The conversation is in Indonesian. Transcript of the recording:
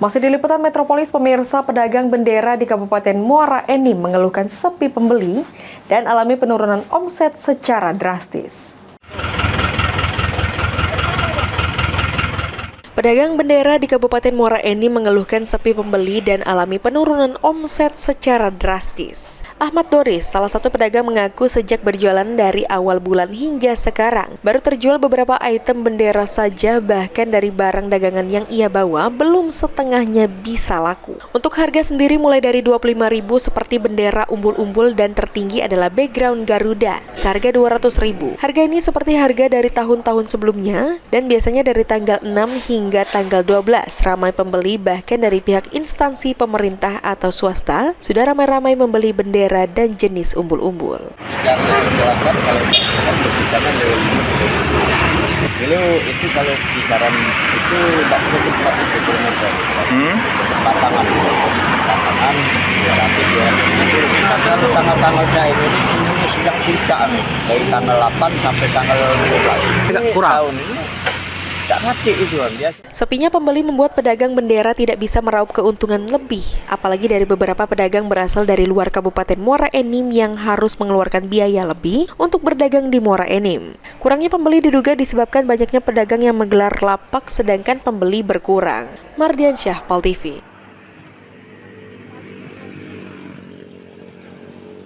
Masih di liputan Metropolis, pemirsa, pedagang bendera di Kabupaten Muara Enim mengeluhkan sepi pembeli dan alami penurunan omset secara drastis. Pedagang bendera di Kabupaten Muara Enim mengeluhkan sepi pembeli dan alami penurunan omset secara drastis. Ahmad Doris, salah satu pedagang, mengaku sejak berjualan dari awal bulan hingga sekarang baru terjual beberapa item bendera saja, bahkan dari barang dagangan yang ia bawa belum setengahnya bisa laku. Untuk harga sendiri mulai dari 25.000 seperti bendera umbul-umbul dan tertinggi adalah background Garuda, seharga 200.000. Harga ini seperti harga dari tahun-tahun sebelumnya dan biasanya dari tanggal 6 hingga tanggal 12 ramai pembeli, bahkan dari pihak instansi pemerintah atau swasta sudah ramai-ramai membeli bendera dan jenis umbul-umbul. Dulu itu kalau kisaran itu tidak cepat itu kilometer. Batangan 200. Kalau tanggal-tanggal cair ini sedang puncak dari tanggal 8 sampai tanggal 12. Kurang. Tahun ini tidak ngerti itu biasa. Sepinya pembeli membuat pedagang bendera tidak bisa meraup keuntungan lebih, apalagi dari beberapa pedagang berasal dari luar Kabupaten Muara Enim yang harus mengeluarkan biaya lebih untuk berdagang di Muara Enim. Kurangnya pembeli diduga disebabkan banyaknya pedagang yang menggelar lapak sedangkan pembeli berkurang. Mardiansyah, Pol TV.